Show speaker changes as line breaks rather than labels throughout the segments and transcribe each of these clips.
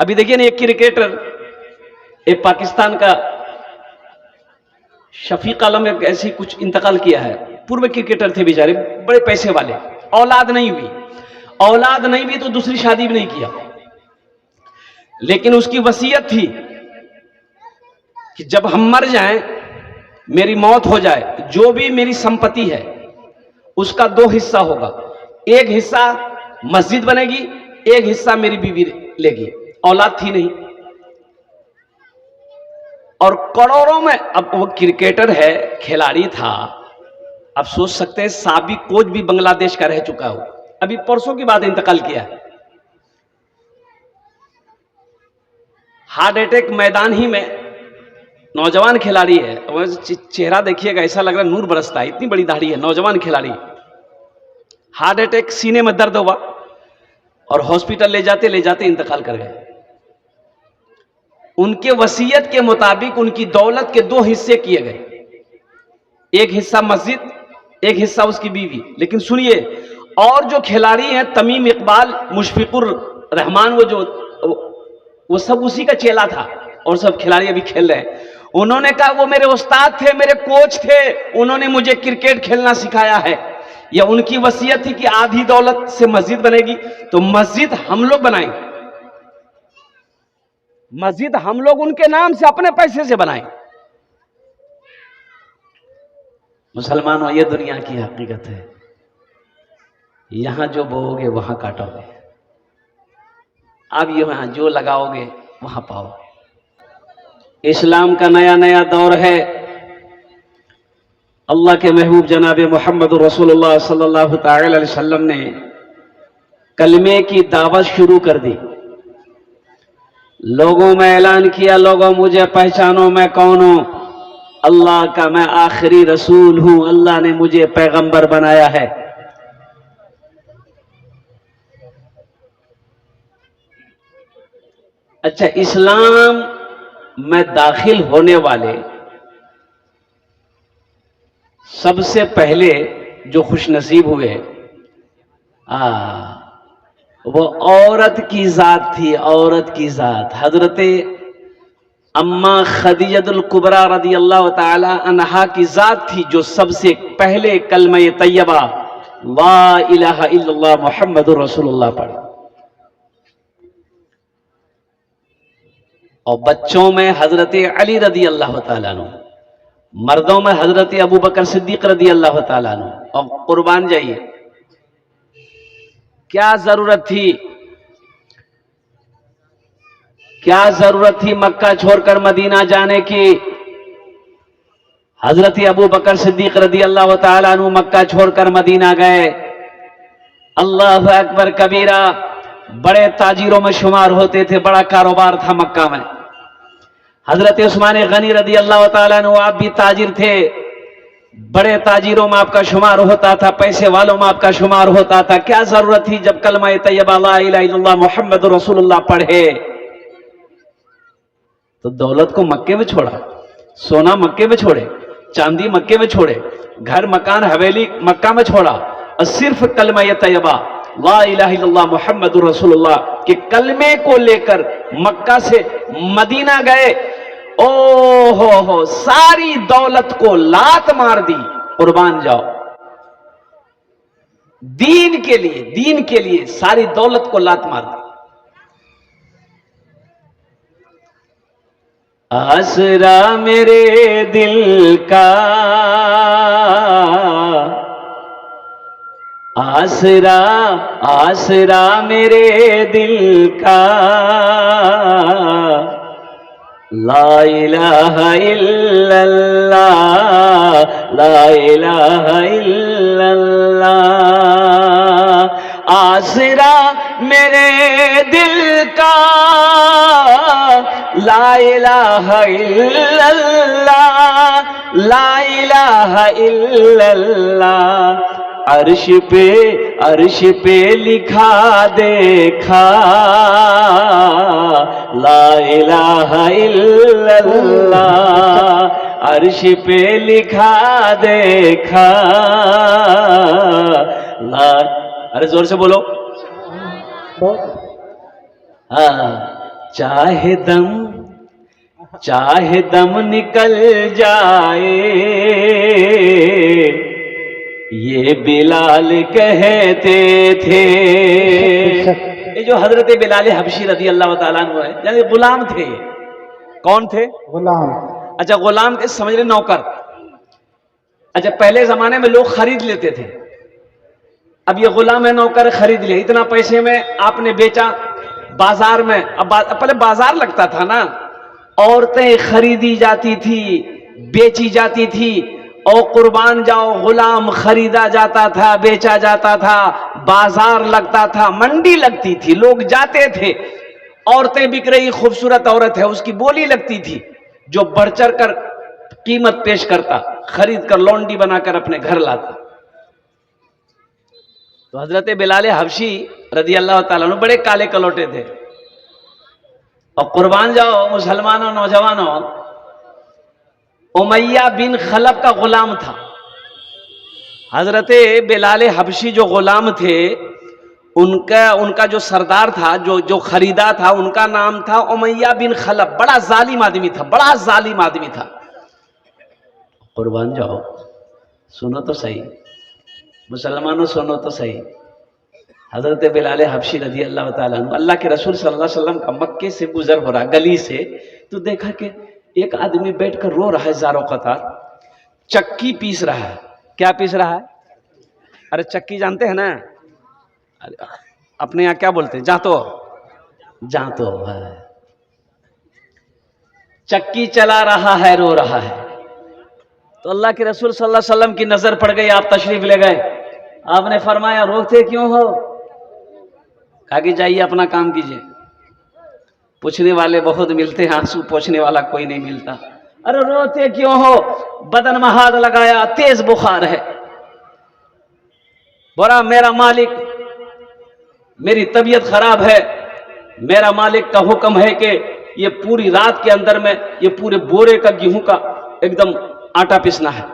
अभी देखिए ना, एक क्रिकेटर, एक पाकिस्तान का शफीक आलम एक ऐसी कुछ इंतकाल किया है। पूर्व क्रिकेटर थे बेचारे, बड़े पैसे वाले, औलाद नहीं हुई। औलाद नहीं हुई तो दूसरी शादी भी नहीं किया, लेकिन उसकी वसीयत थी कि जब हम मर जाएं, मेरी मौत हो जाए, जो भी मेरी संपत्ति है उसका 2 हिस्सा होगा। एक हिस्सा मस्जिद बनेगी, एक हिस्सा मेरी बीवी लेगी। औलाद थी नहीं, और करोड़ों में, अब वो क्रिकेटर है, खिलाड़ी था। अब सोच सकते हैं साबिक कोच भी बांग्लादेश का रह चुका हो, अभी परसों की बात इंतकाल किया है। हार्ट अटैक, मैदान ही में, नौजवान खिलाड़ी है। चेहरा देखिएगा, ऐसा लग रहा है नूर बरसता है, इतनी बड़ी दाढ़ी है, नौजवान खिलाड़ी। हार्ट अटैक, सीने में दर्द हुआ और हॉस्पिटल ले जाते इंतकाल कर गए। उनके वसीयत के मुताबिक उनकी दौलत के 2 हिस्से किए गए, एक हिस्सा मस्जिद, एक हिस्सा उसकी बीवी। लेकिन सुनिए, और जो खिलाड़ी हैं, तमीम इकबाल, मुशफिकुर रहमान, वो सब उसी का चेला था, और सब खिलाड़ी अभी खेल रहे हैं। उन्होंने कहा वो मेरे उस्ताद थे, मेरे कोच थे, उन्होंने मुझे क्रिकेट खेलना सिखाया है। या उनकी वसीयत थी कि आधी दौलत से मस्जिद बनेगी, तो मस्जिद हम लोग बनाएंगे, मस्जिद हम लोग उनके नाम से अपने पैसे से बनाएं। मुसलमानों, ये दुनिया की हकीकत है। यहां जो बोओगे वहां काटोगे, अब यहां जो लगाओगे वहां पाओगे। इस्लाम का नया नया दौर है। अल्लाह के महबूब जनाब मोहम्मद रसूलुल्लाह सल्लल्लाहु अलैहि वसल्लम ने कलमे की दावत शुरू कर दी। लोगों में ऐलान किया, लोगों मुझे पहचानो, मैं कौन हूं? अल्लाह का मैं आखिरी रसूल हूं, अल्लाह ने मुझे पैगंबर बनाया है। अच्छा, इस्लाम में दाखिल होने वाले सबसे पहले जो खुशनसीब हुए, वो औरत की जात थी, औरत की जात। हजरत अम्मा खदीजतुल कुबरा रदी अल्लाह ताला अन्हा की जात थी, जो सबसे पहले कलमा तैयबा ला इलाहा इल्लल्लाह मुहम्मदुर रसूलुल्लाह पढ़ी। और बच्चों में हजरत अली रदी अल्लाह ताला अन्हु, मर्दों में हजरत अबू बकर सिद्दीक रदी अल्लाह ताला अन्हु। और कुर्बान जाइए, क्या जरूरत थी, क्या जरूरत थी मक्का छोड़कर मदीना जाने की? हजरत अबू बकर सिद्दीक रदी अल्लाह ताला अन्हु मक्का छोड़कर मदीना गए। अल्लाह अकबर कबीरा, बड़े ताजिरों में शुमार होते थे, बड़ा कारोबार था मक्का में। हजरत उस्मान गनी रदी अल्लाह ताला अन्हु, आप भी ताजिर थे, बड़े ताजिरों में आपका शुमार होता था, पैसे वालों में आपका शुमार होता था। क्या जरूरत थी जब कलमा तैयबा ला इलाहा इल्लल्लाह मुहम्मद रसूलुल्लाह पढ़े तो दौलत को मक्के में छोड़ा, सोना मक्के में छोड़े, चांदी मक्के में छोड़े, घर मकान हवेली मक्का में छोड़ा, और सिर्फ कलमा तैयबा ला इलाहा इल्लल्लाह मुहम्मदुर रसूलुल्लाह के कलमे को लेकर मक्का से मदीना गए। ओ हो, सारी दौलत को लात मार दी, कुर्बान जाओ। दीन के लिए सारी दौलत को लात मार दी। आसरा मेरे दिल का, आसरा आसरा मेरे दिल का, ला इलाहा इल्लल्लाह, ला इलाहा इल्लल्लाह। आसरा मेरे दिल का, ला इलाहा इल्लल्लाह, ला इलाहा इल्लल्लाह। अर्श पे लिखा देखा, ला इलाहा इल्लल्लाह। अर्श पे लिखा देखा, अरे जोर से बोलो। हाँ, चाहे दम निकल जाए, ये बिलाल कहते थे। ये जो हजरत बिलाल हबशी रदी अल्लाह ताला अन्हु है, यानी गुलाम थे। कौन थे?
गुलाम।
अच्छा, गुलाम के समझ रहे, नौकर। अच्छा, पहले जमाने में लोग खरीद लेते थे, अब ये गुलाम है, नौकर खरीद लिया, इतना पैसे में आपने बेचा बाजार में। अब पहले बाजार लगता था ना, औरतें खरीदी जाती थी, बेची जाती थी, और कुर्बान जाओ, गुलाम खरीदा जाता था, बेचा जाता था, बाजार लगता था, मंडी लगती थी, लोग जाते थे, औरतें बिक रही, खूबसूरत औरत है, उसकी बोली लगती थी, जो बढ़ चढ़ कर कीमत पेश करता, खरीद कर लौंडी बनाकर अपने घर लाता। तो हजरत बिलाल हबशी रदी अल्लाह ताला अन्हु बड़े काले कलौटे थे। और कुर्बान जाओ मुसलमानों, नौजवानों, उमैया बिन खलब का गुलाम था। हजरत बिलाल हबशी जो गुलाम थे, उनका जो सरदार था, जो खरीदा था, उनका नाम था उमैया बिन खलब। बड़ा जालिम आदमी था, बड़ा जालिम आदमी था। कुर्बान जाओ, सुनो तो सही मुसलमानों, सुनो तो सही। हजरत बिलाल हबशी रजी अल्लाह ताला अन्हु, अल्लाह के रसूल सल्लल्लाहु अलैहि वसल्लम का मक्के से गुजर हो रहा, गली से, तो देखा कि एक आदमी बैठकर रो रहा है, ज़ारो कतार, चक्की पीस रहा है। क्या पीस रहा है? अरे चक्की जानते हैं ना, अपने यहाँ क्या बोलते हैं? जातो है। चक्की चला रहा है, रो रहा है। तो अल्लाह के रसूल सल्लल्लाहु अलैहि वसल्लम की नजर पड़ गई, आप तशरीफ ले गए। आपने फरमाया, रोकते क्यों हो? कहा कि जाइए अपना काम कीजिए, पूछने वाले बहुत मिलते हैं, आंसू पोंछने वाला कोई नहीं मिलता। अरे रोते क्यों हो? बदन में हाथ लगाया, तेज बुखार है। बोला, मेरा मालिक, मेरी तबीयत खराब है, मेरा मालिक का हुक्म है कि ये पूरी रात के अंदर में ये पूरे बोरे का गेहूं का एकदम आटा पीसना है।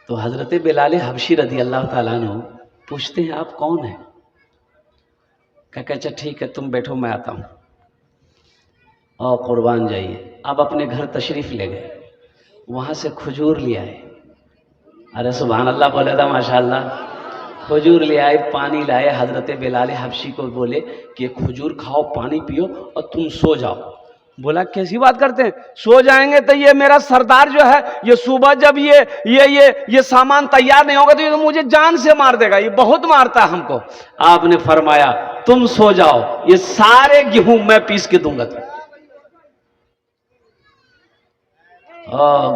तो हजरत बिलाल हबशी रदी अल्लाह ताला अन्हु पूछते हैं, आप कौन हैं? कहते अच्छा ठीक है, तुम बैठो, मैं आता हूं। और कुर्बान जाइए, आप अपने घर तशरीफ ले गए, वहां से खजूर ले आए। अरे सुभान अल्लाह बोले था, माशाअल्लाह। खजूर ले आए, पानी लाए, हजरत बिलाल हबशी को बोले कि खजूर खाओ, पानी पियो और तुम सो जाओ। बोला, कैसी बात करते हैं, सो जाएंगे? तो ये मेरा सरदार जो है, ये सुबह जब ये सामान तैयार नहीं होगा तो ये तो मुझे जान से मार देगा, ये बहुत मारता है हमको। आपने फरमाया, तुम सो जाओ, ये सारे गेहूं मैं पीस के दूंगा तुम।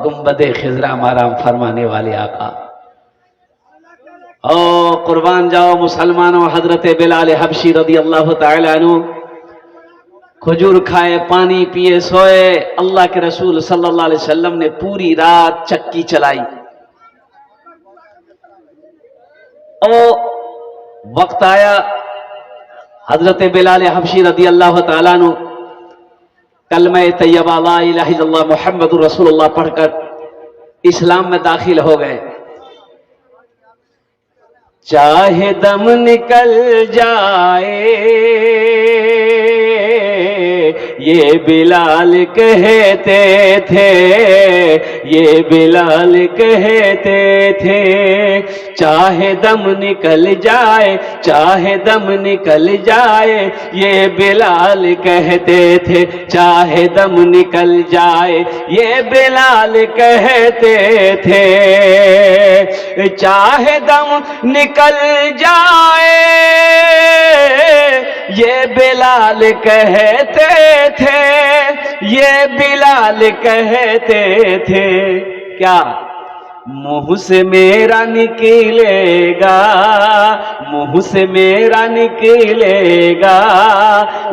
गुंबदे खिजरा माराम फरमाने वाले आका। कुर्बान जाओ मुसलमानों, हजरत बिलाल हबशी रदी अल्लाह ताला अन्हु खजूर खाए, पानी पिए, सोए। अल्लाह के रसूल सल्लल्लाहु अलैहि वसल्लम ने पूरी रात चक्की चलाई। और वक्त आया, हजरत बिलाल हबशी रदी अल्लाह ताला अन्हु कलमा तैयबा ला इलाहा इल्लल्लाह मुहम्मदुर रसूलुल्लाह पढ़कर इस्लाम में दाखिल हो गए। चाहे दम निकल जाए, ये बिलाल कहते थे, ये बिलाल कहते थे। चाहे दम निकल जाए, चाहे दम निकल जाए, ये बिलाल कहते थे। चाहे दम निकल जाए, ये बिलाल कहते थे। चाहे दम निकल जाए, ये बिलाल कहते थे, ये बिलाल कहते थे। क्या? मुंह से मेरा निकलेगा, मुंह से मेरा निकलेगा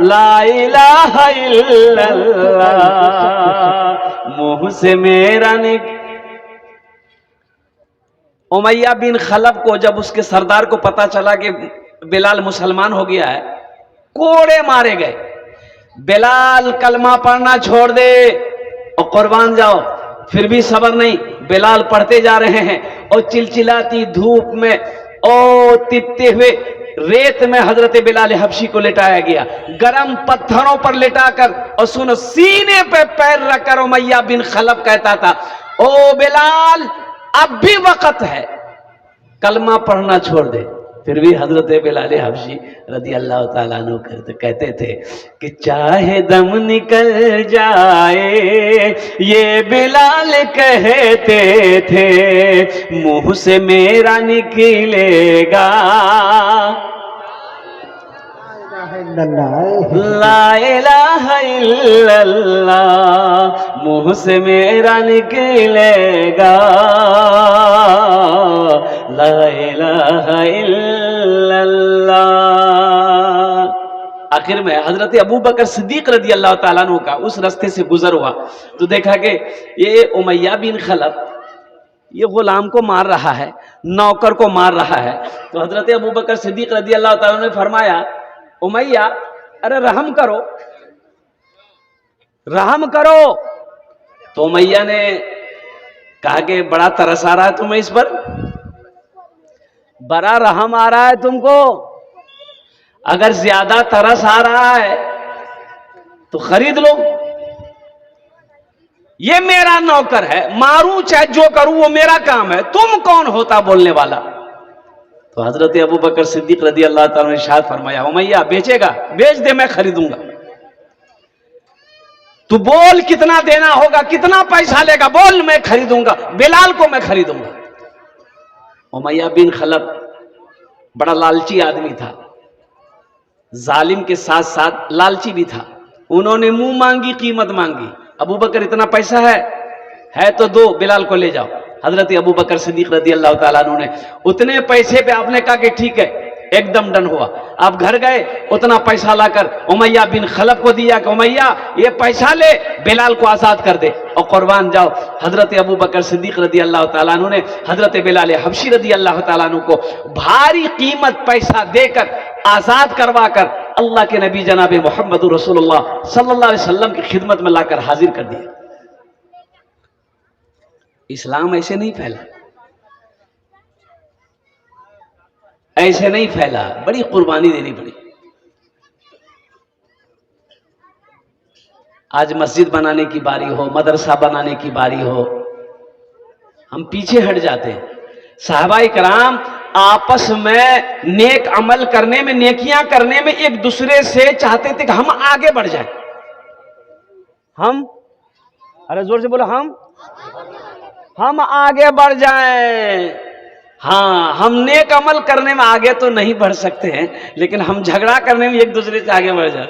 ला इलाहा इल्लल्लाह, मुंह से मेरा उमैया बिन खलब को जब उसके सरदार को पता चला कि बिलाल मुसलमान हो गया है, कोड़े मारे गए। बिलाल कलमा पढ़ना छोड़ दे, और कुर्बान जाओ, फिर भी सब्र नहीं, बिलाल पढ़ते जा रहे हैं। और चिलचिलाती धूप में, ओ तिपते हुए रेत में हजरत बिलाल हबशी को लेटाया गया, गरम पत्थरों पर लेटाकर, और सुनो सीने पे पैर रखकर उमैया बिन खलफ कहता था, ओ बिलाल अब भी वक्त है, कलमा पढ़ना छोड़ दे। फिर भी हजरत बिलाल हबशी रदी अल्लाह ताला अन्हु कहते थे कि चाहे दम निकल जाए, ये बिलाल कहते थे, मुंह से मेरा निकलेगा ला इलाहा इल्लल्लाह, मुंह से मेरा निकलेगा ला इलाहा इल्लल्लाह। आखिर में हजरत अबू बकर सिद्दीक रदी अल्लाह ताला अन्हु का उस रास्ते से गुजर हुआ तो देखा कि ये उमैया बिन खलफ ये गुलाम को मार रहा है, नौकर को मार रहा है। तो हजरत अबू बकर सिद्दीक रदी अल्लाह ताला ने फरमाया, उमैया अरे रहम करो, रहम करो। तो उमैया ने कहा कि बड़ा तरस आ रहा है तुम्हें इस पर, बड़ा रहम आ रहा है तुमको, अगर ज्यादा तरस आ रहा है तो खरीद लो, ये मेरा नौकर है, मारूं चाहे जो करूं वो मेरा काम है, तुम कौन होता बोलने वाला। तो हजरत अबू बकर सिद्दीक रदी अल्लाह ताला ने इरशाद फरमाया, उमैया बेचेगा, बेच दे, मैं खरीदूंगा, तू बोल कितना देना होगा, कितना पैसा लेगा, बोल मैं खरीदूंगा, बिलाल को मैं खरीदूंगा। उमैया बिन खलफ बड़ा लालची आदमी था, जालिम के साथ साथ लालची भी था। उन्होंने मुंह मांगी, कीमत मांगी, अबू बकर इतना पैसा है तो दो, बिलाल को ले जाओ। हजरत अबू बकर सिद्दीक रदी अल्लाह ताला अन्हु ने उतने पैसे पे आपने कहा कि ठीक है, एकदम डन हुआ। आप घर गए, उतना पैसा लाकर उमैया बिन खलफ को दिया कि उमैया ये पैसा ले, बिलाल को आजाद कर दे और कुर्बान जाओ। हजरत अबू बकर सिद्दीक रदी अल्लाह ताला अन्हु ने हजरत बिलाल हबशी रदी अल्लाह ताला अन्हु को भारी कीमत पैसा देकर आजाद करवा कर अल्लाह के नबी जनाब मोहम्मद रसूलुल्लाह सल्लल्लाहु अलैहि वसल्लम की खिदमत में लाकर हाजिर कर दिया। इस्लाम ऐसे नहीं फैला, ऐसे नहीं फैला, बड़ी कुर्बानी देनी पड़ी। आज मस्जिद बनाने की बारी हो, मदरसा बनाने की बारी हो, हम पीछे हट जाते हैं। साहबाए कराम आपस में नेक अमल करने में, नेकियां करने में एक दूसरे से चाहते थे कि हम आगे बढ़ जाए। हम, अरे जोर से बोलो, हम आगे बढ़ जाएं। हाँ, हम नेक अमल करने में आगे तो नहीं बढ़ सकते हैं, लेकिन हम झगड़ा करने में एक दूसरे से आगे बढ़ जाए।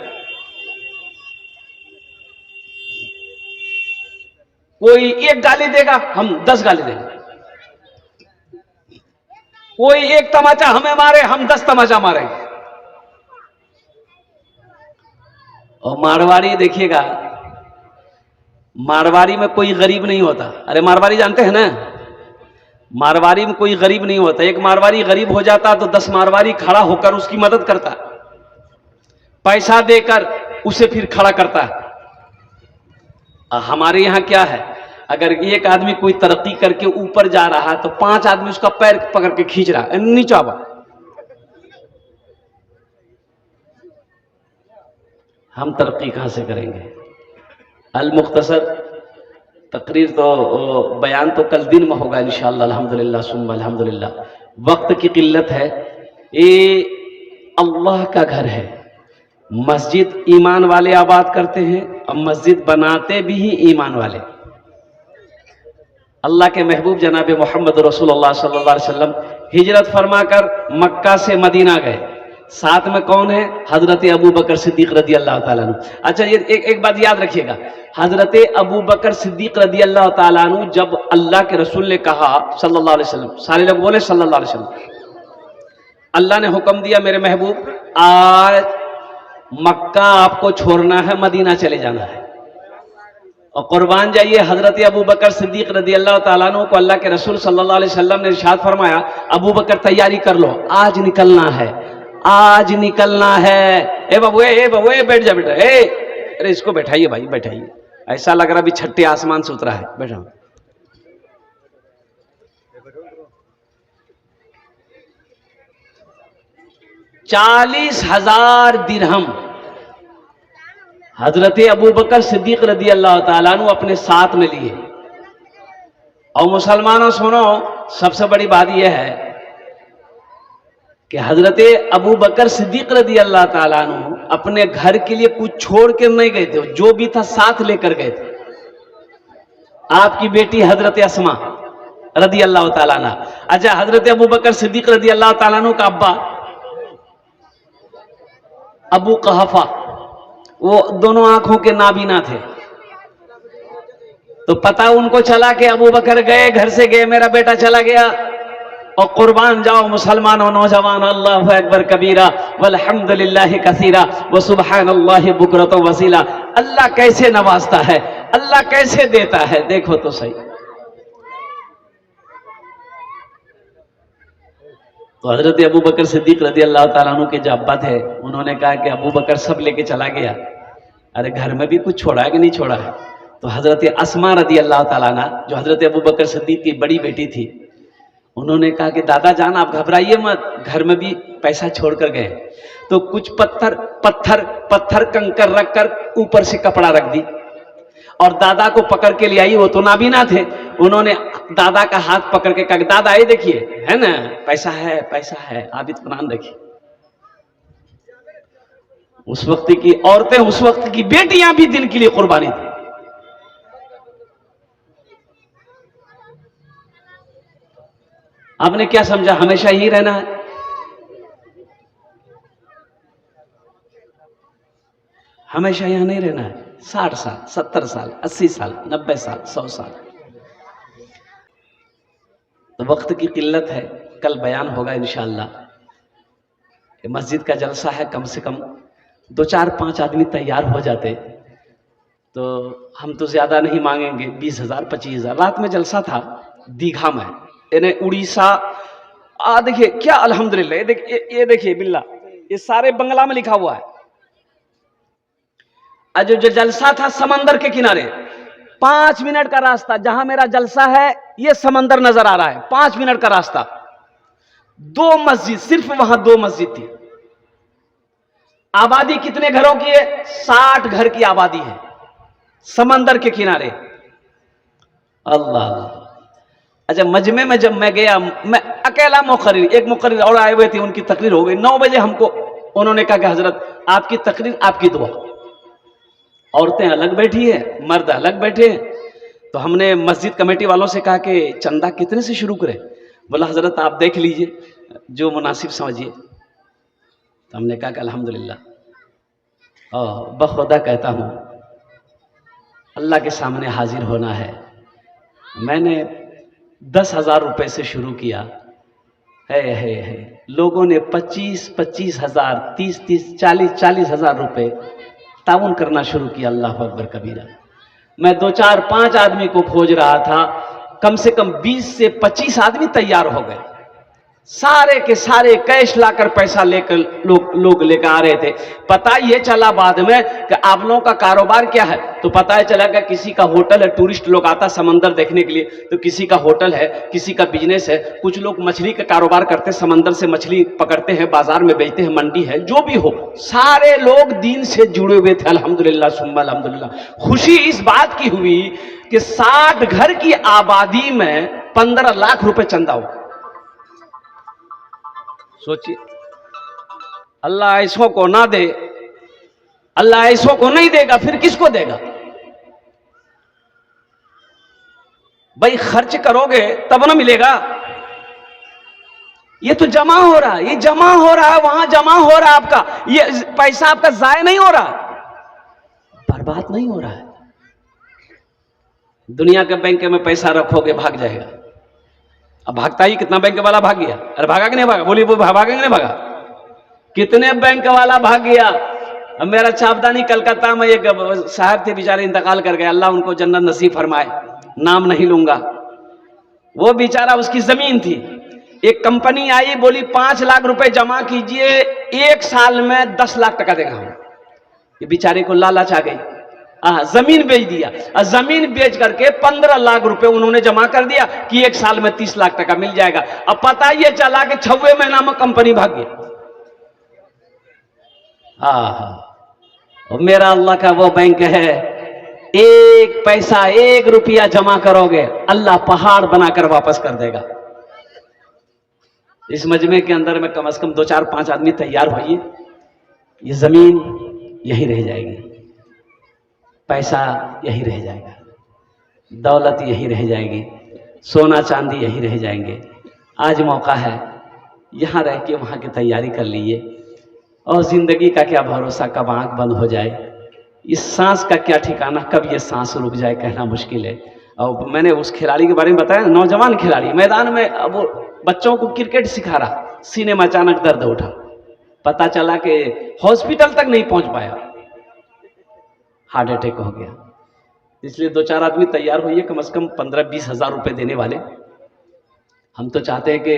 कोई एक गाली देगा, हम 10 गाली देंगे। कोई एक तमाचा हमें मारे, हम 10 तमाचा मारेंगे। और मारवाड़ी देखिएगा, मारवाड़ी में कोई गरीब नहीं होता। अरे मारवाड़ी जानते हैं ना, मारवाड़ी में कोई गरीब नहीं होता। एक मारवाड़ी गरीब हो जाता तो 10 मारवाड़ी खड़ा होकर उसकी मदद करता, पैसा देकर उसे फिर खड़ा करता है। हमारे यहां क्या है, अगर एक आदमी कोई तरक्की करके ऊपर जा रहा है तो 5 आदमी उसका पैर पकड़ के खींच रहा है, नीचे आवा। हम तरक्की कहां से करेंगे। अल मुख्तसर तकरीर तो बयान तो कल दिन में होगा इंशाअल्लाह, अल्हम्दुलिल्लाह सुम्मा अल्हम्दुलिल्लाह। वक्त की किल्लत है। ये अल्लाह का घर है, मस्जिद ईमान वाले आबाद करते हैं और मस्जिद बनाते भी ही ईमान वाले। अल्लाह के महबूब जनाब मोहम्मद रसूलुल्लाह सल्लल्लाहु अलैहि वसल्लम हिजरत फरमाकर मक्का से मदीना गए। साथ में कौन है, हजरत अबू बकर सिद्दीक रदी अल्लाह ताला अन्हु। अच्छा, ये एक बात याद रखिएगा, हजरत अबू बकर सिद्दीक रदी अल्लाह ताला अन्हु जब अल्लाह के रसूल ने कहा सल्लल्लाहु अलैहि वसल्लम, सारे लोग बोले सल्लल्लाहु अलैहि वसल्लम, अल्लाह ने हुक्म दिया मेरे महबूब आज मक्का आपको छोड़ना है, मदीना चले जाना है और कुर्बान जाइए। हजरत अबू बकर सिद्दीक रदी अल्लाह ताला अन्हु को अल्लाह के रसूल सल्लल्लाहु अलैहि वसल्लम ने इरशाद फरमाया, अबू बकर तैयारी कर लो, आज निकलना है, आज निकलना है। ए बाबू, ए बाबू, ए बैठ जा बेटा, ए अरे इसको बैठाइए भाई, बैठाइए। ऐसा लग रहा भी छठे आसमान से उतरा है, बैठा। 40,000 दिरहम हजरत अबू बकर सिद्दीक रदी अल्लाह ताला अन्हु अपने साथ में लिए। और मुसलमानों सुनो, सबसे बड़ी बात यह है कि हजरत अबू बकर सिद्दीक रदी अल्लाह ताला अन्हु अपने घर के लिए कुछ छोड़ कर नहीं गए थे, जो भी था साथ लेकर गए थे। आपकी बेटी हजरत अस्मा रदी अल्लाह ताला अन्हा, अच्छा हजरत अबू बकर सिद्दीक रदी अल्लाह ताला अन्हु का अब्बा अबू कहाफा, वो दोनों आंखों के नाबीना थे। तो पता उनको चला कि अबू बकर गए, घर से गए, मेरा बेटा चला गया। और कुर्बान जाओ मुसलमानों नौजवान, अल्लाहु अकबर कबीरा वल्हम्दुलिल्लाहि कसीरा व सुबहानल्लाहि बुकरतन वसीला। अल्लाह कैसे नवाजता है, अल्लाह कैसे देता है, देखो तो सही। तो हजरत अबू बकर सिद्दीक रजी अल्लाह ताला अन्हु के जो अब्बा थे, उन्होंने कहा कि अबू बकर सब लेके चला गया, अरे घर में भी कुछ छोड़ा है कि नहीं छोड़ा है। तो हजरत अस्मा रदी अल्लाह ताला अन्हा, जो हजरत अबू बकर सिद्दीक की बड़ी बेटी थी, उन्होंने कहा कि दादा जान आप घबराइए मत, घर में भी पैसा छोड़कर गए। तो कुछ पत्थर पत्थर पत्थर कंकर रखकर ऊपर से कपड़ा रख दी और दादा को पकड़ के ले आई। वो तो नाबीना थे, उन्होंने दादा का हाथ पकड़ के कहा दादा ये देखिए है ना, पैसा है, पैसा है, आप इत्मीनान रखिए। उस वक्त की औरतें, उस वक्त की बेटियां भी दिन के लिए कुर्बानी थी। आपने क्या समझा हमेशा यही रहना है? हमेशा यहां नहीं रहना है। 60 साल, 70 साल, 80 साल, 90 साल, 100 साल। तो वक्त की किल्लत है, कल बयान होगा इंशाअल्लाह। मस्जिद का जलसा है, कम से कम 2, 4, 5 आदमी तैयार हो जाते तो हम तो ज्यादा नहीं मांगेंगे, 20,000, 25,000। रात में जलसा था दीघा में, यानी उड़ीसा। देखिए क्या अल्हम्दुलिल्लाह, ये देखिए बिल्ला, ये सारे बंगला में लिखा हुआ है। जो जलसा था समंदर के किनारे, 5 मिनट का रास्ता, जहां मेरा जलसा है ये समंदर नजर आ रहा है, 5 मिनट का रास्ता। 2 मस्जिद, सिर्फ वहां 2 मस्जिद थी। आबादी कितने घरों की है? 60 घर की आबादी है, समंदर के किनारे। अल्लाह। अच्छा मजमे में जब मैं गया, मैं अकेला मुकर्रिर, एक मुकर्रिर और आए हुए थे, उनकी तकरीर हो गई 9 बजे। हमको उन्होंने कहा कि हजरत आपकी तकरीर, आपकी दुआ। औरतें अलग बैठी है, मर्द अलग बैठे हैं। तो हमने मस्जिद कमेटी वालों से कहा कि चंदा कितने से शुरू करें? बोला हजरत आप देख लीजिए, जो मुनासिब समझिए। तो हमने कहा कि अल्हम्दुलिल्लाह, बखुदा कहता हूं अल्लाह के सामने हाजिर होना है। मैंने 10,000 रुपए से शुरू किया है। लोगों ने 25,000, 30,000, 40,000 रुपए ताउन करना शुरू किया। अल्लाह अकबर कबीरा। मैं 2, 4, 5 आदमी को खोज रहा था, कम से कम 20 से 25 आदमी तैयार हो गए। सारे के सारे कैश लाकर पैसा लेकर लोग लेकर आ रहे थे। पता ये चला बाद में कि आप लोगों का कारोबार क्या है, तो पता चला कि किसी का होटल है, टूरिस्ट लोग आता समंदर देखने के लिए, तो किसी का होटल है, किसी का बिजनेस है, कुछ लोग मछली का कारोबार करते, समंदर से मछली पकड़ते हैं, बाजार में बेचते हैं, मंडी है, जो भी हो, सारे लोग दीन से जुड़े हुए थे। अल्हम्दुलिल्लाह सुम्मा अल्हम्दुलिल्लाह। खुशी इस बात की हुई कि 60 घर की आबादी में 15 लाख रुपए चंदा हो। सोचिए, अल्लाह ऐसों को ना दे, अल्लाह ऐसों को नहीं देगा, फिर किसको देगा? भाई खर्च करोगे तब ना मिलेगा। ये तो जमा हो रहा है, ये जमा हो रहा है, वहां जमा हो रहा है आपका, ये पैसा आपका जाया नहीं हो रहा, बर्बाद नहीं हो रहा है। दुनिया के बैंक में पैसा रखोगे भाग जाएगा। अब भागता ही कितना बैंक वाला भाग गया? अरे भागा कि नहीं भागा? बोलिए, वो भागा कि नहीं भागा? कितने बैंक वाला भाग गया। अब मेरा छापदानी कलकत्ता में एक साहब थे, बेचारे इंतकाल कर गए, अल्लाह उनको जन्नत नसीब फरमाए, नाम नहीं लूंगा। वो बेचारा, उसकी जमीन थी, एक कंपनी आई, बोली 5 लाख रुपए जमा कीजिए, 1 साल में 10 लाख टका देगा हम। ये बेचारे को लालच आ गई, जमीन बेच दिया, और जमीन बेच करके 15 लाख रुपए उन्होंने जमा कर दिया कि 1 साल में 30 लाख टका मिल जाएगा। अब पता ये चला कि 6वें महीना में कंपनी भाग गई। हाँ, और मेरा अल्लाह का वो बैंक है, एक पैसा एक रुपया जमा करोगे अल्लाह पहाड़ बनाकर वापस कर देगा। इस मजमे के अंदर में कम से कम 2 4 5 आदमी तैयार होइए। ये जमीन यही रह जाएगी, पैसा यही रह जाएगा, दौलत यही रह जाएगी, सोना चांदी यही रह जाएंगे। आज मौका है, यहाँ रह के वहाँ की तैयारी कर लीजिए। और जिंदगी का क्या भरोसा, कब आंख बंद हो जाए, इस सांस का क्या ठिकाना, कब ये सांस रुक जाए, कहना मुश्किल है। और मैंने उस खिलाड़ी के बारे में बताया, नौजवान खिलाड़ी मैदान में अब वो बच्चों को क्रिकेट सिखा रहा, सीने में अचानक दर्द उठा, पता चला कि हॉस्पिटल तक नहीं पहुंच पाया, हार्ट अटैक हो गया। इसलिए 2 4 आदमी तैयार होइए, कम से कम 15-20 हज़ार रुपए देने वाले। हम तो चाहते हैं कि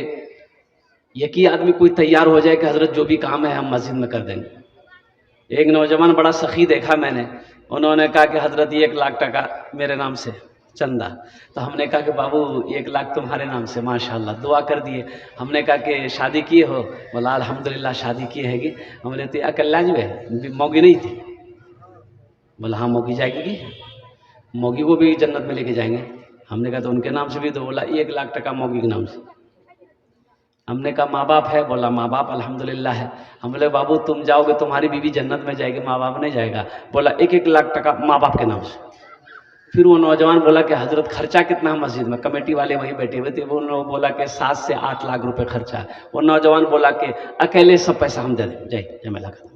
एक ही आदमी कोई तैयार हो जाए कि हजरत जो भी काम है हम मस्जिद में कर देंगे। एक नौजवान बड़ा सखी देखा मैंने, उन्होंने कहा कि हजरत 1 लाख टका मेरे नाम से चंदा। तो हमने कहा कि बाबू 1 लाख तुम्हारे नाम से, माशाल्लाह, दुआ कर दिए। हमने कहा कि शादी किए हो? बोला अल्हम्दुलिल्लाह शादी की हैगी। हमने तो अकेला जो है, मौगी नहीं थी। बोला हाँ मौगी जाएगी, मौगी को भी जन्नत में लेके जाएंगे। हमने कहा तो उनके नाम से भी दो। बोला 1 लाख टका मौगी के नाम से। हमने कहा माँ बाप है? बोला माँ बाप अल्हम्दुलिल्लाह है। हम बोले बाबू तुम जाओगे तुम्हारी बीवी जन्नत में जाएगी, माँ बाप नहीं जाएगा। बोला 1-1 लाख टका माँ बाप के नाम से। फिर वो नौजवान बोला कि हजरत खर्चा कितना है मस्जिद में? कमेटी वाले वहीं बैठे हुए थे, वो लोग बोला कि 7 से 8 लाख रुपए खर्चा है। वो नौजवान बोला कि अकेले सब पैसा हम दे दें, जाइए जमेला खत्म,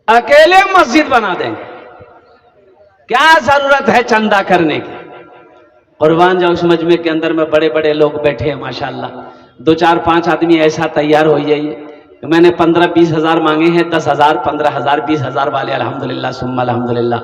अकेले मस्जिद बना देंगे, क्या जरूरत है चंदा करने की। कुर्बान जाओ, उस मजमे के अंदर में बड़े बड़े लोग बैठे हैं माशाल्लाह। 2 4 5 आदमी ऐसा तैयार हो जाइए। मैंने 15-20 हज़ार मांगे हैं, 10 हज़ार 15 हज़ार 20 हज़ार वाले अल्हम्दुलिल्लाह सुम्मा अल्हम्दुलिल्लाह।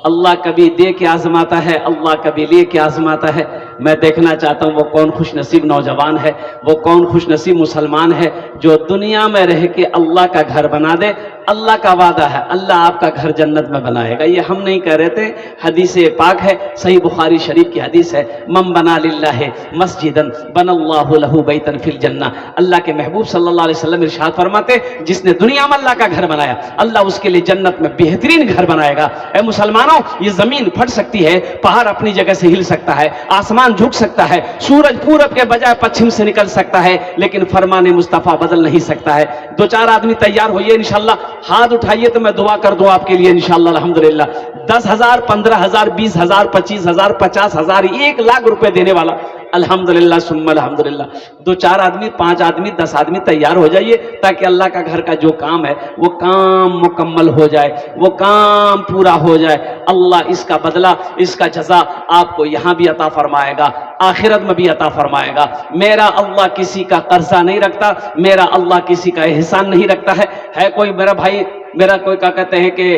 अल्लाह कभी दे के आजमाता है, अल्लाह कभी ले के आजमाता है। मैं देखना चाहता हूँ वो कौन खुश नसीब नौजवान है, वो कौन खुश नसीब मुसलमान है जो दुनिया में रह के अल्लाह का घर बना दे। अल्लाह का वादा है, अल्लाह आपका घर जन्नत में बनाएगा। ये हम नहीं कह रहे थे, हदीस पाक है, सही बुखारी शरीफ की हदीस है, मम बना लिल्लाह मस्जिदन बनल्लाहु लहू बैतन फिल जन्ना। अल्लाह के महबूब सल्लल्लाहु अलैहि वसल्लम इरशाद फरमाते, जिसने दुनिया में अल्लाह का घर बनाया, अल्लाह उसके लिए जन्नत में बेहतरीन घर बनाएगा। ऐ मुसलमानों, ये जमीन फट सकती है, पहाड़ अपनी जगह से हिल सकता है, आसमान झुक सकता है, सूरज पूरब के बजाय पश्चिम से निकल सकता है, लेकिन फरमान मुस्तफा बदल नहीं सकता है। 2 4 आदमी तैयार होइए इंशाल्लाह। हाथ उठाइए तो मैं दुआ कर दूं आपके लिए इंशाल्लाह अल्हम्दुलिल्लाह। 10 हज़ार 15 हज़ार 20 हज़ार 25 हज़ार 50 हज़ार 1 लाख रुपए देने वाला अल्हम्दुलिल्लाह सुम्मा अल्हम्दुलिल्लाह। 2 4 आदमी 5 आदमी 10 आदमी तैयार हो जाइए, ताकि अल्लाह का घर का जो काम है वो काम मुकम्मल हो जाए, वो काम पूरा हो जाए। अल्लाह इसका बदला, इसका जजा आपको यहां भी अता फरमाएगा, आखिरत में भी अता फरमाएगा। मेरा अल्लाह किसी का कर्जा नहीं रखता, मेरा अल्लाह किसी का एहसान नहीं रखता है कोई मेरा भाई, मेरा कोई क्या कहते हैं कि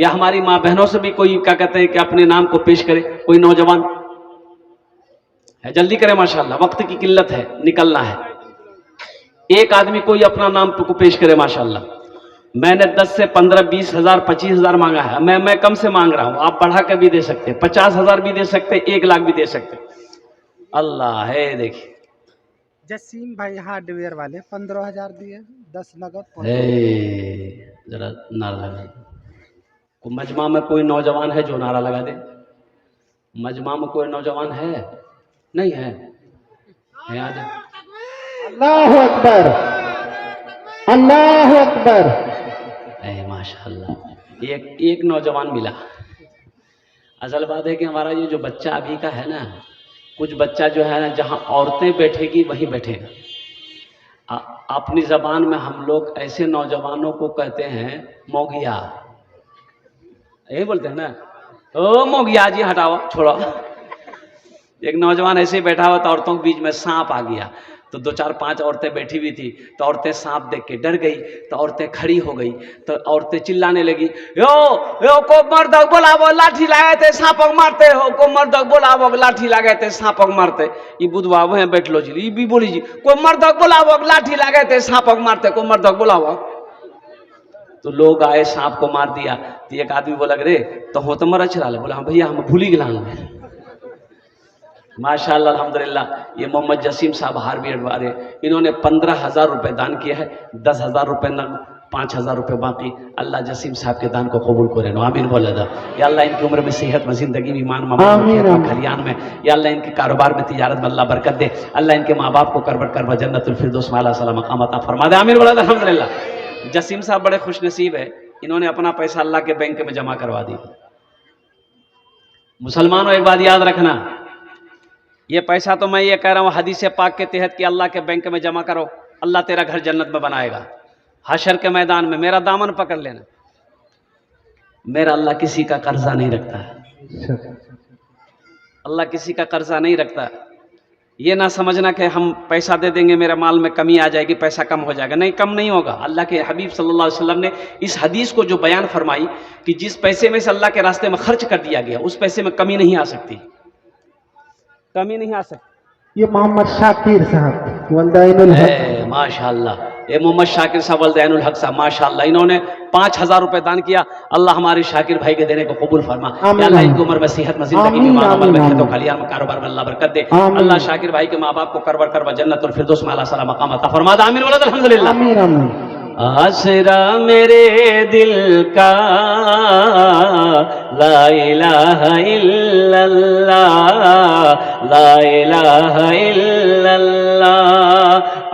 या हमारी माँ बहनों से भी कोई क्या कहते हैं कि अपने नाम को पेश करे? कोई नौजवान है? जल्दी करें माशाल्लाह, वक्त की किल्लत है, निकलना है। एक आदमी कोई अपना नाम को पेश करे माशाल्लाह। मैंने 10 से 15 20 हज़ार 25 हज़ार मांगा है, मैं कम से मांग रहा हूं, आप बढ़ा कर भी दे सकते हैं, 50 हज़ार भी दे सकते हैं, 1 लाख भी दे सकते हैं। अल्लाह है। देखिए
जसीम भाई हार्डवेयर वाले 15,000 दिए, 10 नगद।
जरा नारा लगा को मजमा में कोई नौजवान है जो नारा लगा दे? मजमा में कोई नौजवान है? नहीं है? याद है?
अल्लाह अकबर, अल्लाह अकबर।
माशाल्लाह, एक नौजवान मिला। असल बात है कि हमारा ये जो बच्चा अभी का है ना, कुछ बच्चा जो है ना, जहां औरतें बैठेगी वहीं बैठेगा। अपनी जबान में हम लोग ऐसे नौजवानों को कहते हैं मौगिया, यही बोलते हैं ना, ओ मौगिया जी हटाओ छोड़ो। एक नौजवान ऐसे ही बैठा हुआ था, औरतों के बीच में सांप आ गया। तो 2 4 5 औरतें बैठी हुई थी, तो औरतें सांप देख के डर गई, तो औरतें खड़ी हो गई, तो औरतें चिल्लाने लगी, यो को मर्द बोलावो, लाठी लगाए थे सांपक मारते हो, को मर्द बोलावो, लाठी लगाए थे सांपक मारते। ये बुधवा वह बैठ लो जी, भी बोली जी, को मर्द बोलावो, लाठी लगाए थे सांपक मारते, को मर्द बोलावो। तो लोग आए, सांप को मार दिया। तो एक आदमी बोला रे तो हो तो मर अच्छा, बोला हाँ भैया हम भूली गला। माशाअल्लाह अल्हम्दुलिल्लाह। ये मोहम्मद जसीम साहब हार्वी वाले, इन्होंने 15,000 रुपये दान किया है, 10,000 रुपये नकद, 5,000 रुपये बाकी। अल्लाह जसीम साहब के दान को कबूल करे। आमीन बोला था। या अल्लाह इनकी उम्र में सेहत में, जिंदगी में, ईमान में, खेत में, खलियान में, या अल्लाह इनके कारोबार में, तिजारत में अल्लाह बरकत दे। अल्लाह इनके माँ बाप को करबट करबा जन्नतुल फिरदौस में आला सलाम मकाम अता फरमा दे। आमीन बोला था अल्हम्दुलिल्लाह। जसीम साहब बड़े खुश नसीब है, इन्होंने अपना पैसा अल्लाह के बैंक में जमा करवा दी। मुसलमानों एक बात याद रखना, ये पैसा तो मैं ये कह रहा हूँ हदीस पाक के तहत कि अल्लाह के बैंक में जमा करो, अल्लाह तेरा घर जन्नत में बनाएगा। हशर के मैदान में मेरा दामन पकड़ लेना। मेरा अल्लाह किसी का कर्जा नहीं रखता, अल्लाह किसी का कर्जा नहीं रखता। ये ना समझना कि हम पैसा दे देंगे मेरे माल में कमी आ जाएगी, पैसा कम हो जाएगा। नहीं, कम नहीं होगा। अल्लाह के हबीब सल्लल्लाहु अलैहि वसल्लम ने इस हदीस को जो बयान फरमाई कि जिस पैसे में से अल्लाह के रास्ते में खर्च कर दिया गया, उस पैसे में कमी नहीं आ सकती, कमी नहीं आ सकती।
ये मोहम्मद शाकिर साहब वल्दैनुल हक,
माशाअल्लाह। ये मोहम्मद शाकिर साहब वल्दैनुल हक साहब माशाअल्लाह, इन्होंने 5,000 रुपए दान किया। अल्लाह हमारे शाकिर भाई के देने को कबूल फरमा। अल्लाह इनकी उम्र में, सेहत में, जिंदगी में, मामल में, खेतों खलियान में, कारोबार में अल्लाह बरकत दे। अल्लाह शाकिर भाई के माँ बाप को करवर करवा जन्नतुल फिरदौस में आला सलाम मकाम अता फरमा दे। आमीन बोला अल्हम्दुलिल्लाह।
आमीन आमीन।
आसरा मेरे दिल का ला इलाहा इल्लल्लाह, ला इलाहा इल्लल्लाह।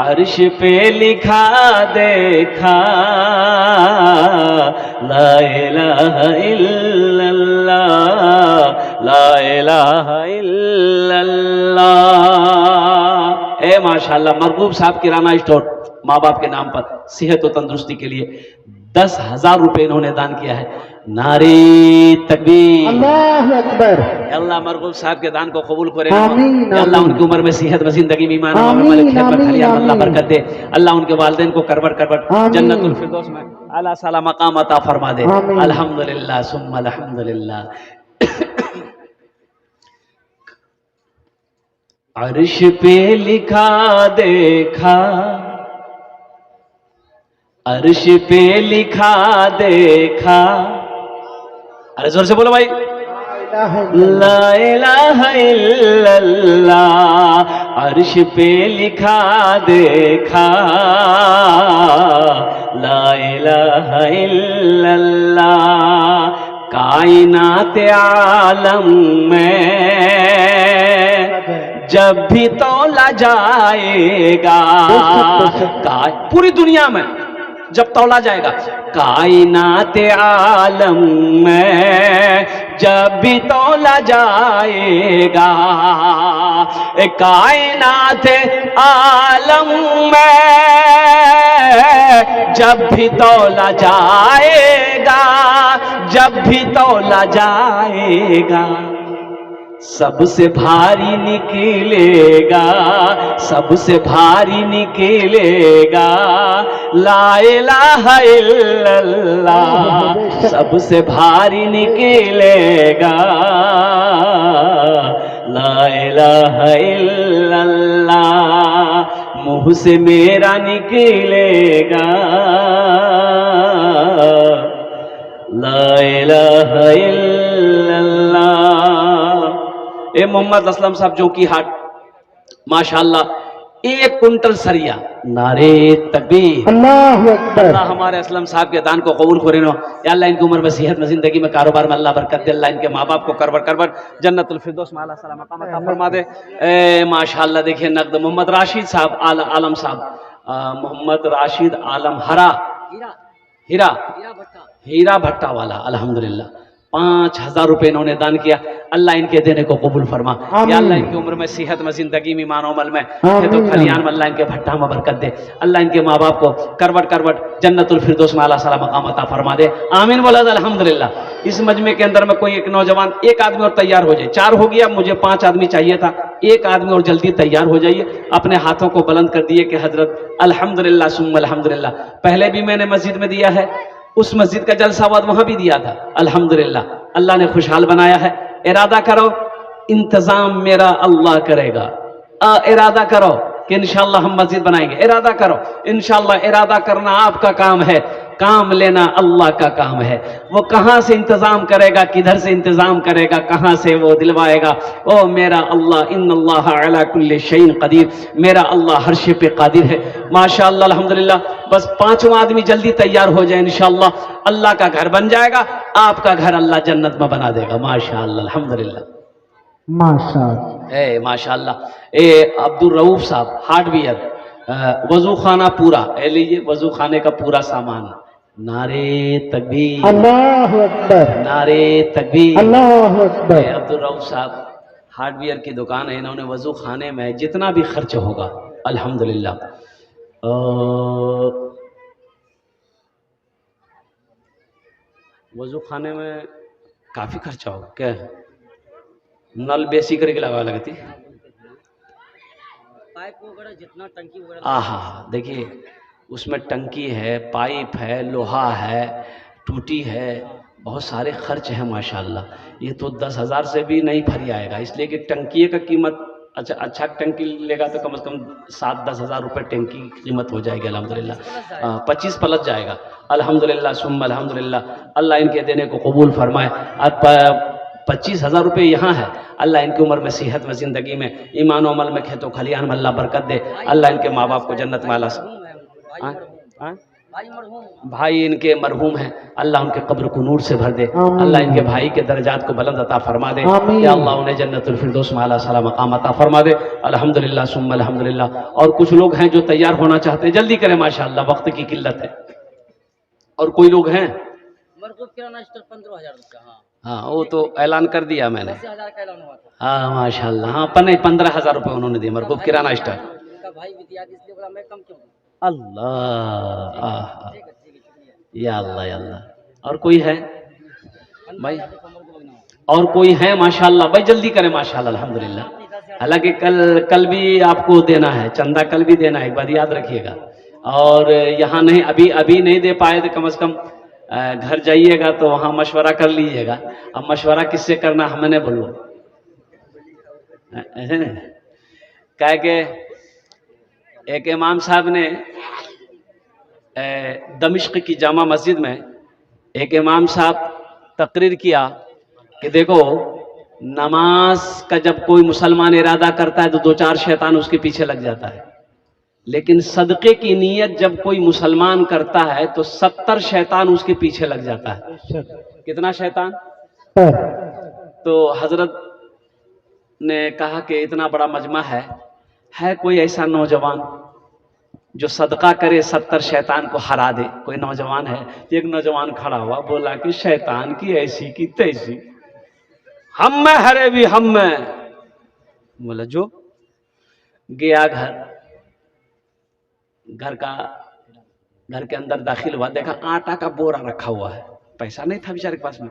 अर्श पे लिखा देखा ला इलाहा इल्लल्लाह, ला इलाहा इल्लल्लाह। ए माशाअल्लाह, मरगूब साहब किराना स्टोर माँ बाप के नाम पर सेहत और तंदुरुस्ती के लिए 10,000 रुपए इन्होंने दान किया है। नारे तकबीर,
अल्लाहु अकबर।
अल्लाह मरगूब साहब के दान को कबूल करे।
आमीन,
अल्लाह उनकी उम्र में, सेहत में, जिंदगी में, ईमान में, अल्लाह बरकत दे। अल्लाह उनके वालिदैन को करबट करबट जन्नतुल फिरदौस में आला साला मकाम अता फरमा दे। अल्हम्दुलिल्लाह सुम्मा अल्हम्दुलिल्लाह। अर्श पे लिखा देखा, अर्श पे लिखा देखा। अरे जोर से बोलो भाई। ला इलाहा इल्लल्लाह। अर्श पे लिखा देखा ला इलाहा इल्लल्लाह। कायनात आलम में जब भी तौला जाएगा, पूरी दुनिया में जब तौला जाएगा, कायनात आलम में जब भी तौला जाएगा, कायनात आलम में जब भी तौला जाएगा, जब भी तौला जाएगा, सबसे भारी निकलेगा, सबसे भारी निकलेगा ला इलाहा इल्लल्लाह। सबसे भारी निकलेगा ला इलाहा इल्लल्लाह। मुंह से मेरा निकलेगा ला इलाहा इल्लल्लाह। ए मोहम्मद असलम साहब जो की हाट माशाअल्लाह 1 कुंटल सरिया। नारे तकबीर,
अल्लाहु अकबर।
अल्लाह हमारे असलम साहब के दान को कबूल करे। या अल्लाह इनकी उम्र में, सेहत में, जिंदगी में, कारोबार में अल्लाह बरकत दे। अल्लाह इनके माँ बाप को करबर करबर जन्नतुल फिरदौस में आला सलाम मकाम अता फरमा दे। माशाअल्लाह देखिए नकद मोहम्मद राशिद साहब आलम साहब, मोहम्मद राशिद आलम हीरा भट्टा वाला, अल्हम्दुलिल्लाह 5,000 रुपए इन्होंने दान किया। अल्लाह इनके देने को कबूल फरमा। या अल्लाह इनकी उम्र में, सेहत में, जिंदगी में, ईमान अमल में, खेतों खलियान में अल्लाह इनके भट्टा में बरकत दे। अल्लाह इनके माँ बाप को करवट करवट जन्नतुल फिरदौस में आला सलाम मकाम अता फरमा दे। आमीन बोला अल्हम्दुलिल्लाह। इस मजमे के अंदर में कोई एक नौजवान, एक आदमी और तैयार हो जाए। 4 हो गया, मुझे 5 आदमी चाहिए था। एक आदमी और जल्दी तैयार हो जाइए। अपने हाथों को बुलंद कर दिए कि हजरत अल्हम्दुलिल्लाह सुम्मा अल्हम्दुलिल्लाह। पहले भी मैंने मस्जिद में दिया है, उस मस्जिद का जलसावाद वहां भी दिया था। अल्हम्दुलिल्लाह अल्लाह ने खुशहाल बनाया है। इरादा करो, इंतजाम मेरा अल्लाह करेगा। इरादा करो कि इंशाअल्लाह हम मस्जिद बनाएंगे। इरादा करो, इंशाअल्लाह इरादा करना आपका काम है। काम लेना अल्लाह का काम है। वो कहाँ से इंतजाम करेगा, किधर से इंतजाम करेगा, कहाँ से वो दिलवाएगा। ओ मेरा अल्लाह, इन्नल्लाह अला कुल्ली शैइन कदीर, मेरा अल्लाह हर शे पे कादिर है। माशाअल्लाह अल्हम्दुलिल्लाह। बस पांचवा आदमी जल्दी तैयार हो जाए, इंशाअल्लाह अल्लाह का घर बन जाएगा, आपका घर अल्लाह जन्नत में बना देगा। माशाअल्लाह अल्हम्दुलिल्लाह।
माशाअल्लाह।
माशाअल्लाह। अब्दुल रऊफ साहब हार्डवेयर, वजू खाना पूरा, लीजिए वजू खाने का पूरा सामान। नारे तकबीर,
अल्लाहु अकबर,
नारे तकबीर।
अल्लाहु अकबर।
अब्दुल रऊफ साहब हार्डवेयर की दुकान है, इन्होंने वजू खाने में जितना भी खर्च होगा अल्हम्दुलिल्लाह, वजू खाने में काफी खर्चा होगा। क्या नल बेसी करके लगा लगती, पाइप वगैरह जितना टंकी वगैरह, आहा देखिए उसमें टंकी है, पाइप है, लोहा है, टूटी है, बहुत सारे खर्च हैं माशाल्लाह। ये तो 10,000 से भी नहीं फरी आएगा, इसलिए कि टंकी का कीमत अच्छा टंकी लेगा तो कम से कम 7-10 हज़ार रुपये टंकी की कीमत हो जाएगी अल्हम्दुलिल्लाह। 25 प्लस जाएगा अल्हम्दुलिल्लाह सुम्मा अल्हम्दुलिल्लाह। अल्लाह इनके देने को कबूल फरमाए। अब 25,000 रुपये यहाँ है, अल्लाह इनकी उम्र में, सेहत में, ज़िंदगी में, ईमान और अमल में, खेतों खलियान में अल्लाह बरकत दे। अल्लाह इनके माँ बाप को जन्नत में अल्लाह, भाई इनके मरहूम हैं, अल्लाह उनके कब्र को नूर से भर दे। अल्लाह इनके भाई के दर्जात को बुलंद अता फरमा दे। या अल्लाह उन्हें जन्नतुल फिरदौस में आला सला मकाम अता फरमा दे। अल्हम्दुलिल्लाह सुम्मा अल्हम्दुलिल्लाह। और कुछ लोग हैं जो तैयार होना चाहते हैं, जल्दी करें माशाअल्लाह, वक्त की किल्लत है। और कोई लोग हैं, मरकूब किराना स्टोर 15,000 रुपया। हाँ वो तो ऐलान कर दिया मैंने, 10,000 का ऐलान हुआ था। हाँ माशाअल्लाह, हाँ 15,000 रुपये उन्होंने दिए मरकूब किराना स्टोर। भाई इसलिए बोला मैं कम क्यों। अल्लाह, या अल्लाह या अल्लाह। और कोई है भाई, और कोई है माशाअल्लाह भाई, जल्दी करें माशाअल्लाह अल्हम्दुलिल्लाह। हालांकि कल भी आपको देना है चंदा, कल भी देना है, एक बार याद रखिएगा। और यहाँ नहीं, अभी नहीं दे पाए तो कम से कम घर जाइएगा तो वहाँ मशवरा कर लीजिएगा। अब मशवरा किससे करना हमने बोलो, क्या कि एक इमाम साहब ने दमिश्क की जामा मस्जिद में एक इमाम साहब तकरीर किया कि देखो नमाज का जब कोई मुसलमान इरादा करता है तो 2-4 शैतान उसके पीछे लग जाता है, लेकिन सदक़े की नीयत जब कोई मुसलमान करता है तो 70 शैतान उसके पीछे लग जाता है। कितना शैतान? तो हजरत ने कहा कि इतना बड़ा मजमा है कोई ऐसा नौजवान जो सदका करे 70 शैतान को हरा दे? कोई नौजवान है? एक नौजवान खड़ा हुआ, बोला कि शैतान की ऐसी की तैसी, हम में हरे भी हम में। बोला जो गया घर के अंदर दाखिल हुआ, देखा आटा का बोरा रखा हुआ है, पैसा नहीं था बेचारे के पास में।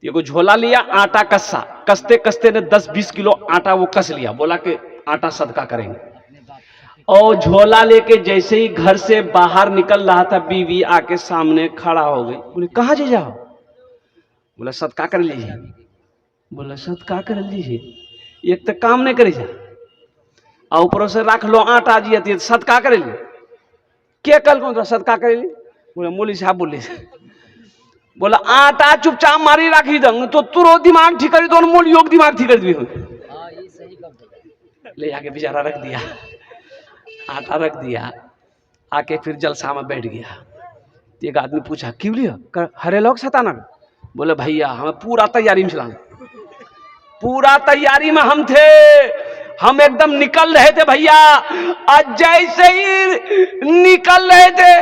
ये को झोला लिया, आटा कसा, कसते कसते ने 10-20 किलो आटा वो कस लिया, बोला कि आटा सदका करेंगे। और झोला लेके जैसे ही घर से बाहर निकल रहा था, बीवी आके सामने खड़ा हो गई, बोले कहाँ जे जाओ? बोला सदका कर लीजिए। बोला सदका कर लीजिए, एक तो काम नहीं करे जा, और ऊपर से रख लो आटा जी, सदका करे ली क्या कल कौन सदका करे ली? बोले मौली साहब बोले। बोला आटा चुपचाप मारी राखी दंग तो तुरो दिमाग ठीक करी, तो मोल योग दिमाग ठीक कर दी। ले आके बेचारा रख दिया, आटा रख दिया, आके फिर जलसा में बैठ गया। एक आदमी पूछा क्यों लिया? हरे लोग सताना। बोले भैया हमें पूरा तैयारी में चलाना, पूरा तैयारी में हम थे, हम एकदम निकल रहे थे भैया। आज जैसे ही निकल रहे थे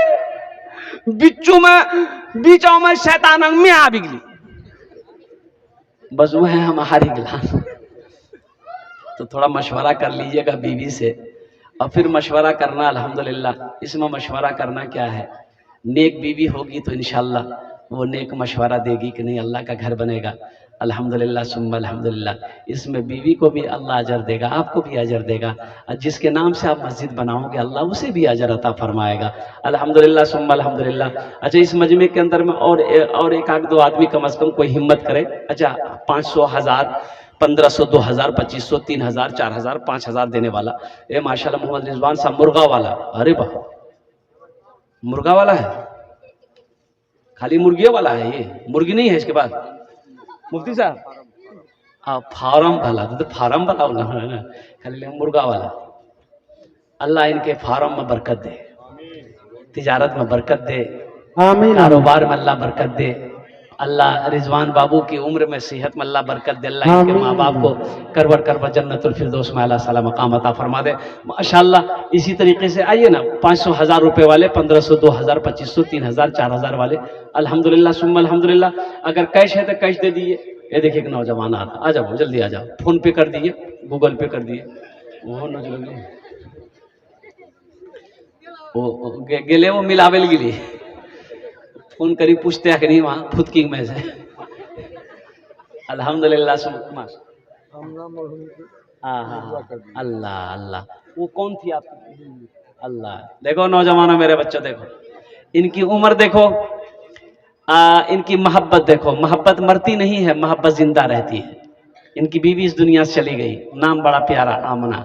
बीचों में शैतान में आ बिगली, बस वो है हमारी गिलास। तो थोड़ा मशवरा कर लीजिएगा बीवी से, और फिर मशवरा करना अल्हम्दुलिल्लाह। इसमें मशवरा करना क्या है, नेक बीवी होगी तो इंशाअल्लाह वो नेक मशवरा देगी कि नहीं अल्लाह का घर बनेगा। अल्हम्दुलिल्लाह सुम्मा अल्हम्दुलिल्लाह। इसमें बीवी को भी अल्लाह अजर देगा, आपको भी अजर देगा, और जिसके नाम से आप मस्जिद बनाओगे अल्लाह उसे भी अजर अता फरमाएगा। अल्हम्दुलिल्लाह सुम्मा अल्हम्दुलिल्लाह। अच्छा इस मजमे के अंदर में और एक आध दो आदमी कम से कम कोई हिम्मत करे। अच्छा 500, 1000, 1500, 2000, 2500, 3000, 4000, 5000 देने वाला, ये माशाल्लाह मोहम्मद रिजवान साहब मुर्गा वाला। अरे वाह, मुर्गा वाला है, खाली मुर्गियों वाला है ये, मुर्गी नहीं है इसके पास मुफ्ती साहब? हाँ फार्म वाला, तो फार्म वाला होना है, खाली मुर्गा वाला। अल्लाह इनके फार्म में बरकत दे, तिजारत में बरकत दे,
आमीन
कारोबार में अल्लाह बरकत दे। अल्लाह रिजवान बाबू की उम्र में सेहत में अल्लाह बरकत दे। अल्लाह इनके माँ बाप को करवर करवर जन्नतुल फिरदौस में अल्लाह सला मकाम अता फरमा दे। माशाल्लाह इसी तरीके से आइए ना, 500 1000 रुपए वाले, 1500 2000 2500 3000 4000 वाले, अल्हम्दुलिल्लाह सुम्मा अल्हम्दुलिल्लाह। अगर कैश है तो कैश दे दीजिए। ये देखिए एक नौजवान आ रहा, आ जाओ जल्दी आ जाओ, फोन पे कर दीजिए, गूगल पे कर दिए। वो नौजवान वो गेले वो मिलावेल गिली, फोन करी पूछते हैं कि नहीं वहाँ फुदकी में से। अल्हम्दुलिल्लाह हाँ हाँ अल्लाह अल्लाह। वो कौन थी आपकी? अल्लाह। देखो नौजवानों मेरे बच्चों, देखो इनकी उम्र देखो, इनकी मोहब्बत देखो। मोहब्बत मरती नहीं है, मोहब्बत जिंदा रहती है। इनकी बीवी इस दुनिया से चली गई, नाम बड़ा प्यारा आमना।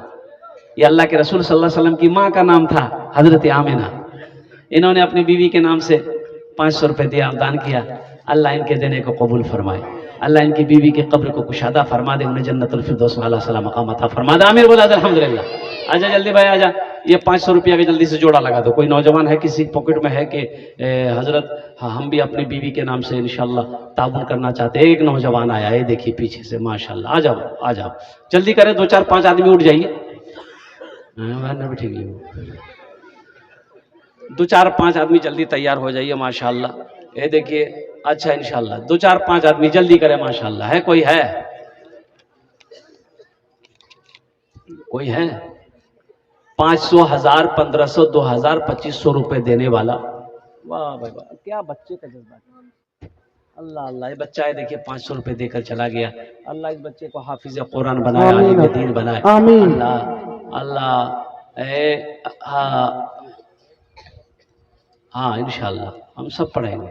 ये अल्लाह के रसूल सल्लल्लाहु अलैहि वसल्लम की माँ का नाम था हजरत आमिना। इन्होंने अपनी बीवी के नाम से 500 रुपए दिया, दान किया। अल्लाह इनके देने को कबूल फरमाए। अल्लाह इनकी बीवी के कब्र को कुशादा फरमा दे, उन्हें जन्नतुल फिरदौस में अल्लाह सला मकाम अता फरमा दे। आमीर बोला अल्हम्दुलिल्लाह। आजा जल्दी भाई आजा, ये 500 रुपया के जल्दी से जोड़ा लगा दो। कोई नौजवान है किसी पॉकेट में है कि हजरत हम भी अपनी बीवी के नाम से इंशाल्लाह ताउन करना चाहते हैं। एक नौजवान आया है, देखिए पीछे से माशाल्लाह। आ जाओ आ जाओ, जल्दी करें, 2 4 5 आदमी उठ जाइए। ठीक है, 2 4 5 आदमी जल्दी तैयार हो जाइए माशाल्लाह। ये देखिए, अच्छा इंशाल्लाह 2 4 5 आदमी जल्दी करें माशाल्लाह। है कोई है? कोई है? 500 1000 1500 2000 2500 रुपए देने वाला। वाह भाई वाह, क्या बच्चे का जज्बा। अल्लाह अल्लाह। ये बच्चा है देखिए 500 रुपए देकर चला गया। अल्लाह इस बच्चे को हाफिज कुरान बनाए, आलिम दीन बनाए। अल्लाह अल्लाह। हाँ इंशाल्लाह हम सब पढ़ेंगे,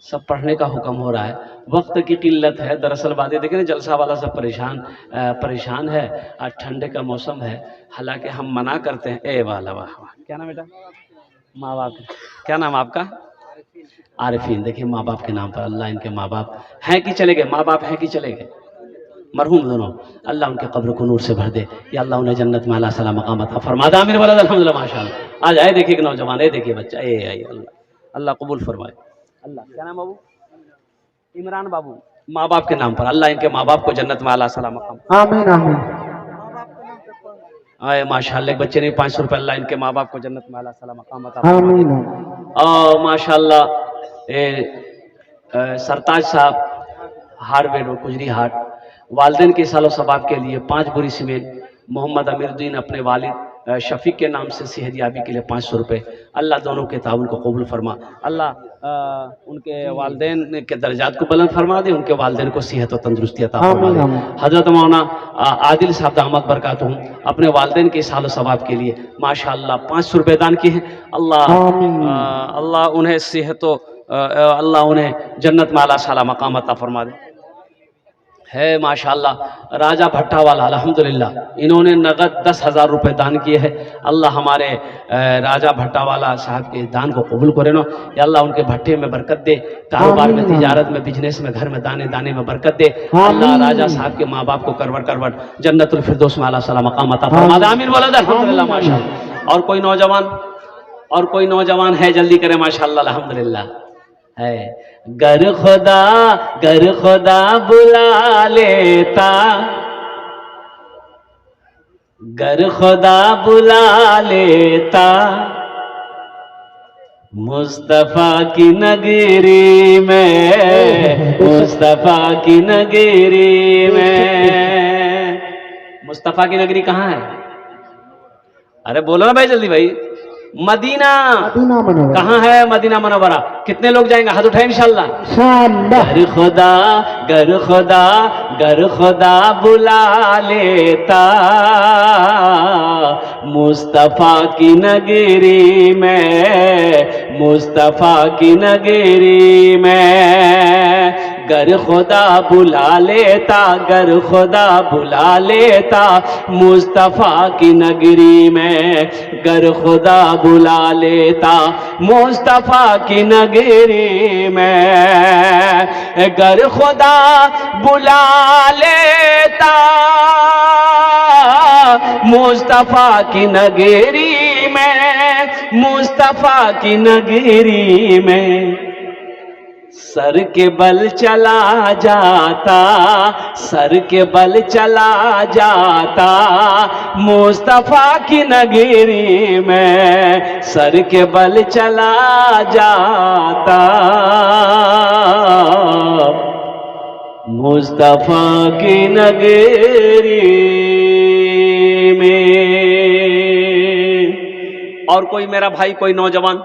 सब पढ़ने का हुक्म हो रहा है। वक्त की किल्लत है, दरअसल बातें देखें ना, जलसा वाला सब परेशान है। आज ठंडे का मौसम है, हालांकि हम मना करते हैं। ए वाला वाह वाह, क्या नाम बेटा? माँ बाप क्या नाम आपका? आरिफीन। देखिए माँ बाप के नाम पर अल्लाह इनके माँ बाप हैं कि चले गए? माँ बाप हैं कि चले गए? मरहूम दोनों। अल्लाह उनके कब्र को नूर से भर दे, या अल्लाह उन्हें जन्नत में अल्लाह सला मकाम अता फरमा दे। आमीर वलद अल्हम्दुलिल्लाह माशाअल्लाह। आज आए देखिए एक नौजवान, है देखिए बच्चा, ए अल्लाह अल्लाह कबूल फरमाए। अल्लाह क्या नाम बाबू? इमरान बाबू। माँ बाप के नाम पर अल्लाह इनके माँ बाप को जन्नत में अल्लाह सला मकाम।
आमीन आमीन।
आए माशाअल्लाह, एक बच्चे ने 500 रुपये, अल्लाह इनके माँ बाप को जन्नत में अल्लाह सला मकाम अता फरमा दे। माशाअल्लाह। सरताज साहब हार्डवेयर और गुजरी हाट, वालदेन के सालों सबाब के लिए 5 बोरी सीमेंट। मोहम्मद अमीरुद्दीन अपने वालिद शफीक के नाम से सेहदियाबी के लिए 500 रुपये। अल्लाह दोनों के ताउन को कबूल फरमा। अल्लाह उनके वालदेन के दर्जात को बुलंद फरमा दे, उनके वालदेन को सेहत और तंदुरुस्ती अता फरमा दे। हजरत मौलाना आदिल साहब दामद बरकातुहू अपने वालदेन के सालों सबाब के लिए माशाअल्लाह 500 रुपये दान किए हैं। अल्लाह उन्हें सेहत, अल्लाह उन्हें जन्नत में आला साला मकाम अता फरमा दे। है माशाअल्लाह राजा भट्टा वाला, अल्हम्दुलिल्लाह इन्होंने नगद 10,000 रुपये दान किए हैं। अल्लाह हमारे राजा भट्टा वाला साहब के दान को कबूल करे ना, या अल्लाह उनके भट्टे में बरकत दे, कारोबार में, तिजारत में, बिजनेस में, घर में, दाने दाने में बरकत दे। अल्लाह राजा साहब के माँ बाप को करवट करवट जन्नतुल फिरदौस में अल्लाह सला मकाम अता फरमा दे। आमीन वलद अल्हम्दुलिल्लाह माशाअल्लाह। और कोई नौजवान है? जल्दी करे माशाअल्लाह अल्हम्दुलिल्लाह। है गर खुदा बुला लेता, गर खुदा बुला लेता, मुस्तफा की नगरी में, मुस्तफा की नगरी में। मुस्तफा की नगरी कहाँ है? अरे बोलो ना भाई जल्दी भाई। मदीना। कहाँ है मदीना मुनव्वरा? कितने लोग जाएंगे? हाथ उठाए इंशाल्लाह। गर खुदा बुला लेता, मुस्तफा की नगरी में, मुस्तफा की नगरी में। गर खुदा बुला लेता, गर खुदा बुला लेता मुस्तफ़ा की नगरी में, गर खुदा बुला लेता मुस्तफ़ा की नगरी में, गर खुदा बुला लेता मुस्तफ़ा की नगरी में, मुस्तफ़ा की नगरी में, सर के बल चला जाता, सर के बल चला जाता मुस्तफ़ा की नगरी में, सर के बल चला जाता मुस्तफ़ा की नगरी में। और कोई मेरा भाई, कोई नौजवान